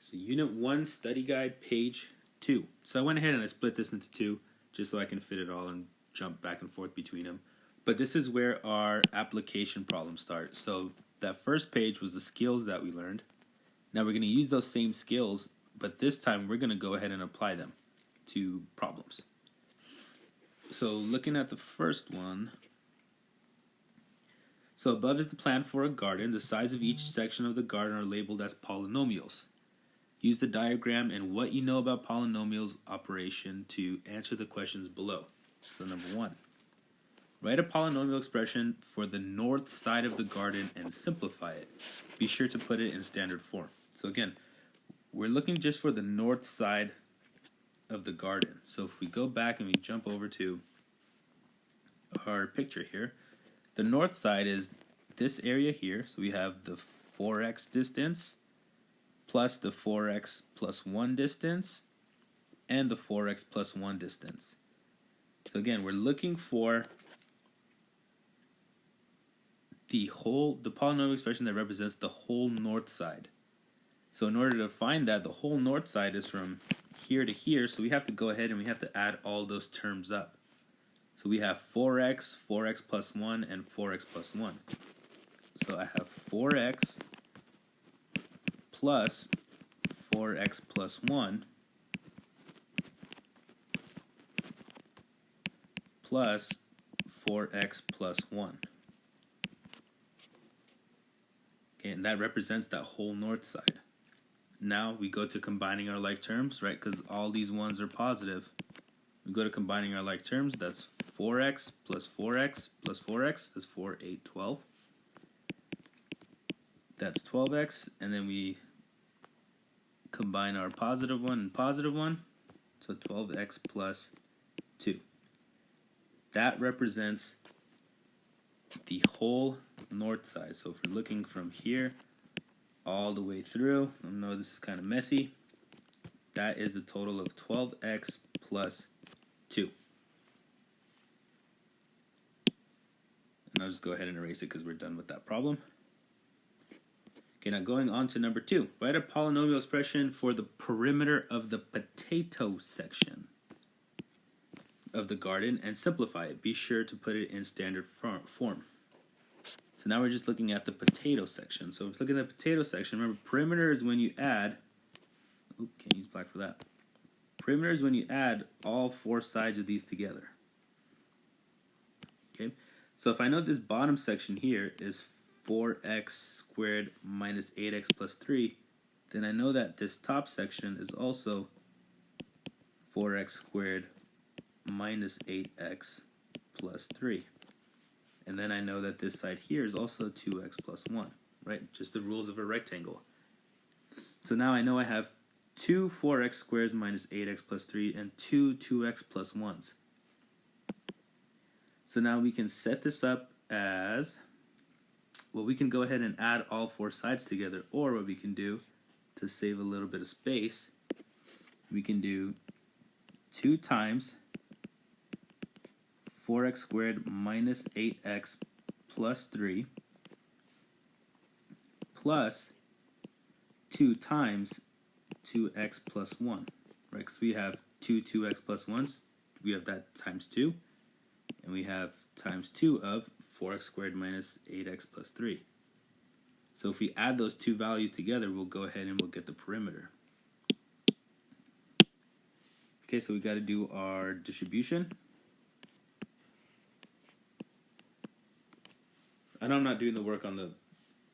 So Unit 1 Study Guide, page 2. So I went ahead and I split this into two just so I can fit it all and jump back and forth between them. But this is where our application problems start. So that first page was the skills that we learned. Now we're going to use those same skills, but this time we're going to go ahead and apply them to problems. So looking at the first one, so above is the plan for a garden. The size of each section of the garden are labeled as polynomials. Use the diagram and what you know about polynomials operation to answer the questions below. So number 1, write a polynomial expression for the north side of the garden and simplify it. Be sure to put it in standard form. So again, we're looking just for the north side of the garden. So if we go back and we jump over to our picture here, the north side is this area here. So we have the 4x distance plus the 4x plus 1 distance and the 4x plus 1 distance. So again, we're looking for the polynomial expression that represents the whole north side. So in order to find that, the whole north side is from here to here, so we have to go ahead and we have to add all those terms up. So we have 4x, 4x plus 1, and 4x plus 1. So I have 4x plus 4x plus 1 plus 4x plus 1. Okay, and that represents that whole north side. Now we go to combining our like terms, right? Because all these ones are positive. We go to combining our like terms. That's 4x plus 4x plus 4x. That's 4, 8, 12. That's 12x, and then we combine our positive one and positive one, so 12x plus 2. That represents the whole north side. So if we're looking from here all the way through, I know this is kind of messy, that is a total of 12x plus 2. And I'll just go ahead and erase it because we're done with that problem. Okay, now going on to number 2. Write a polynomial expression for the perimeter of the potato section of the garden and simplify it. Be sure to put it in standard form. So now we're just looking at the potato section. So if we look at the potato section, remember perimeter is when you add, can't use black for that. Perimeter is when you add all 4 sides of these together. Okay, so if I know this bottom section here is 4x squared minus 8x plus 3, then I know that this top section is also 4x squared minus 8x plus 3. And then I know that this side here is also 2x plus 1, right? Just the rules of a rectangle. So now I know I have 2 4x squares minus 8x plus 3 and 2 2x plus 1s. So now we can set this up as, well, we can go ahead and add all 4 sides together, or what we can do to save a little bit of space, we can do 2 times 4x squared minus 8x plus 3 plus 2 times 2x plus 1, right? Because we have 2x plus 1s, we have that times 2, and we have times 2 of 4x squared minus 8x plus 3. So if we add those two values together, we'll go ahead and we'll get the perimeter. Okay, so we got to do our distribution. I know I'm not doing the work on the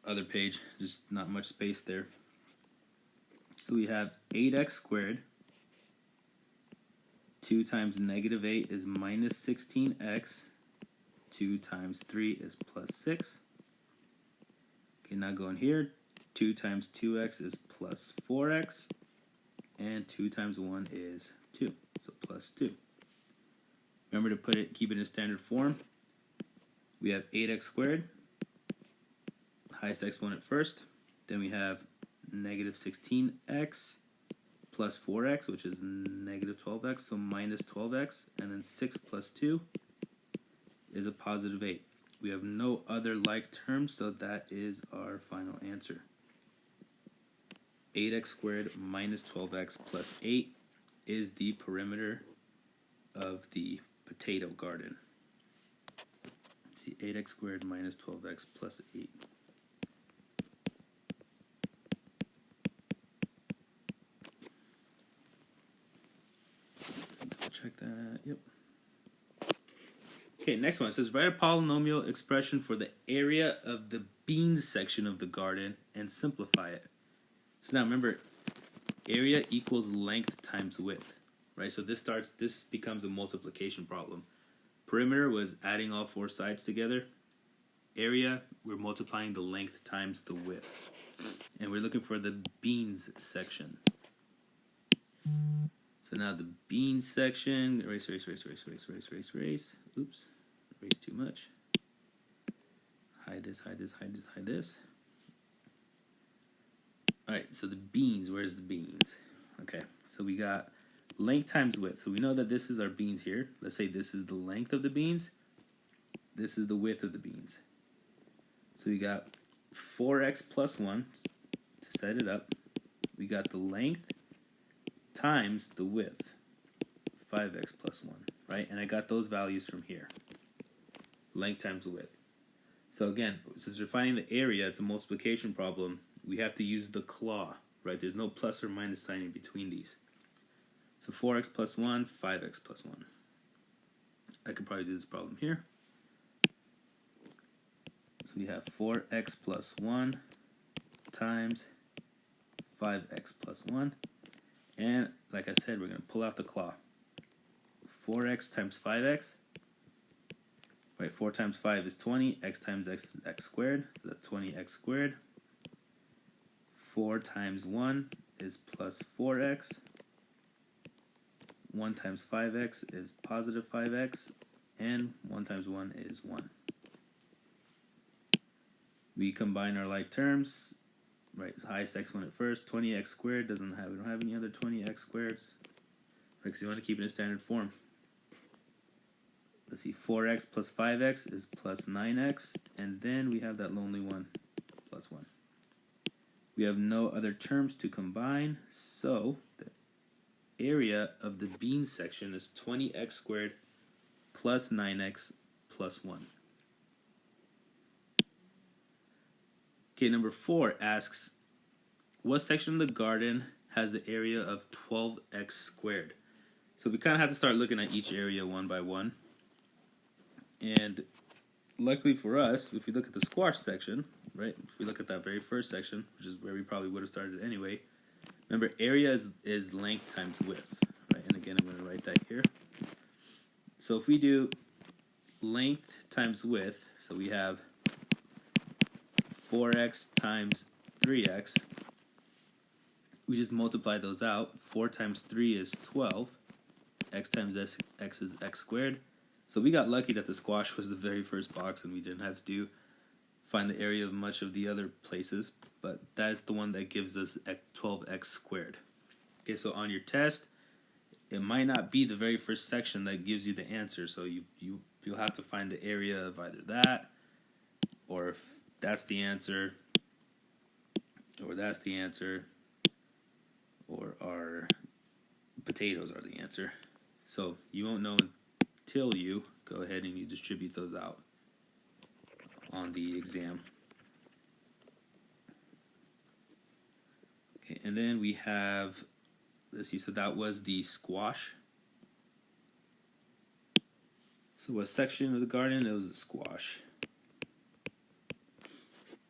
other page, just not much space there. So we have 8x squared. 2 times negative 8 is minus 16x. 2 times 3 is plus 6. Okay, now going here, 2 times 2x is plus 4x, and 2 times 1 is 2, so plus 2. Remember to keep it in standard form. We have 8x squared, highest exponent first. Then we have negative 16x plus 4x, which is negative 12x, so minus 12x. And then 6 plus 2 is a positive 8. We have no other like terms, so that is our final answer. 8x squared minus 12x plus 8 is the perimeter of the potato garden. Let's see, 8x squared minus 12x plus 8. Check that. Yep. Okay, next one. It says write a polynomial expression for the area of the beans section of the garden and simplify it. So now remember, area equals length times width, right? So this becomes a multiplication problem. Perimeter was adding all four sides together. Area, we're multiplying the length times the width. And we're looking for the beans section. So now the beans section, erase. Oops, erase too much. Hide this. Alright, so the beans, where's the beans? Okay, so we got length times width. So we know that this is our beans here. Let's say this is the length of the beans. This is the width of the beans. So we got 4x plus 1 to set it up. We got the length times the width, 5x plus 1, right? And I got those values from here. Length times the width. So again, since we're finding the area, it's a multiplication problem. We have to use the claw, right? There's no plus or minus sign in between these. So 4x plus 1, 5x plus 1. I could probably do this problem here. So we have 4x plus 1 times 5x plus 1. And like I said, we're going to pull out the claw. 4x times 5x. Right, 4 times 5 is 20. X times x is x squared. So that's 20x squared. 4 times 1 is plus 4x. 1 times 5x is positive 5x. And 1 times 1 is 1. We combine our like terms. Right, so highest exponent first. 20x squared we don't have any other 20x squareds. Right, because you want to keep it in standard form. Let's see, 4x plus 5x is plus 9x, and then we have that lonely one, plus 1. We have no other terms to combine, so the area of the bean section is 20x squared plus 9x plus 1. Okay, number 4 asks, what section of the garden has the area of 12x squared? So we kind of have to start looking at each area one by one. And luckily for us, if we look at the squash section, right, if we look at that very first section, which is where we probably would have started anyway, remember area is length times width, right? And again, I'm going to write that here. So if we do length times width, so we have 4x times 3x, we just multiply those out. 4 times 3 is 12. X times x is x squared. So we got lucky that the squash was the very first box and we didn't have to find the area of much of the other places, but that's the one that gives us 12x squared. Okay, so on your test, it might not be the very first section that gives you the answer, so you'll have to find the area of either that, or if that's the answer, or that's the answer, or our potatoes are the answer. So you won't know until you go ahead and you distribute those out on the exam. Okay, and then we have, let's see, so that was the squash. So what section of the garden? It was the squash.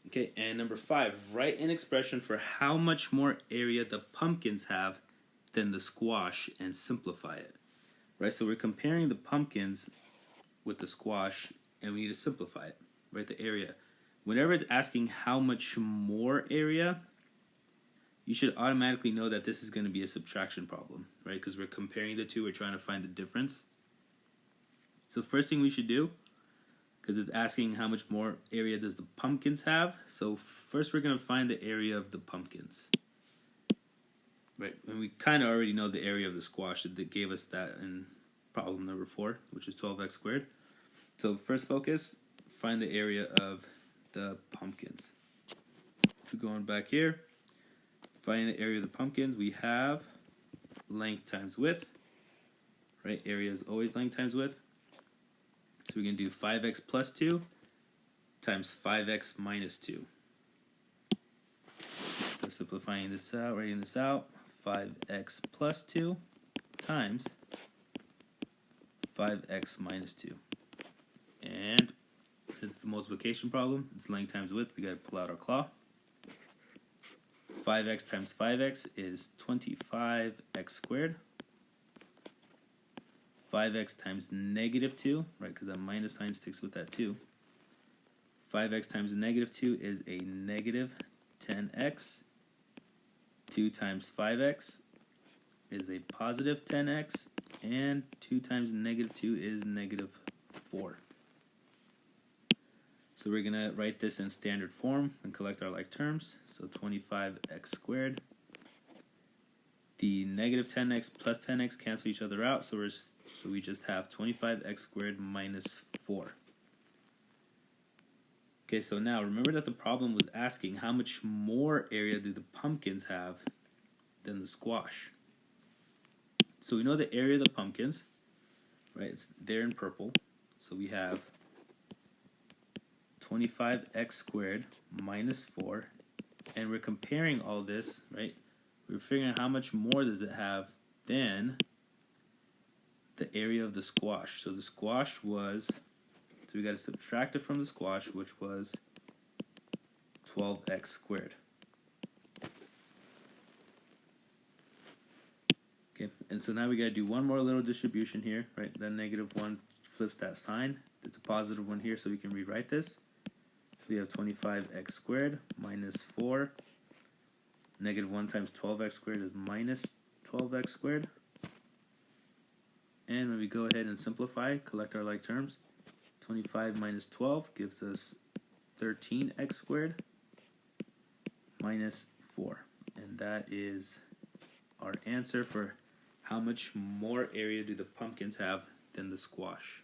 Okay, and number 5, write an expression for how much more area the pumpkins have than the squash and simplify it. Right, so we're comparing the pumpkins with the squash and we need to simplify it, right, the area. Whenever it's asking how much more area, you should automatically know that this is going to be a subtraction problem, right, because we're comparing the two, we're trying to find the difference. So the first thing we should do, because it's asking how much more area does the pumpkins have, so first we're going to find the area of the pumpkins. Right, and we kind of already know the area of the squash that gave us that in problem number 4, which is 12x squared. So first focus, find the area of the pumpkins. So going back here, Finding the area of the pumpkins, we have length times width. Right, area is always length times width. So we're going to do 5x plus 2 times 5x minus 2. So simplifying this out, writing this out, 5x plus 2 times 5x minus 2. And since it's a multiplication problem, it's length times width, we got to pull out our claw. 5x times 5x is 25x squared. 5x times negative 2, right, because that minus sign sticks with that 2. 5x times negative 2 is a negative 10x. 2 times 5x is a positive 10x. And 2 times negative 2 is negative 4. So we're going to write this in standard form and collect our like terms. So 25x squared. The negative 10x plus 10x cancel each other out, so we just have 25x squared minus 4. Okay, so now remember that the problem was asking how much more area do the pumpkins have than the squash. So we know the area of the pumpkins, right? It's there in purple. So we have 25x squared minus 4, and we're comparing all this, right? We're figuring out how much more does it have than the area of the squash. So the squash was, so we got to subtract it from the squash, which was 12x squared. Okay, and so now we got to do one more little distribution here, right? Then negative 1 flips that sign. It's a positive 1 here, so we can rewrite this. So we have 25x squared minus 4. Negative 1 times 12x squared is minus 12x squared. And when we go ahead and simplify, collect our like terms, 25 minus 12 gives us 13x squared minus 4. And that is our answer for how much more area do the pumpkins have than the squash.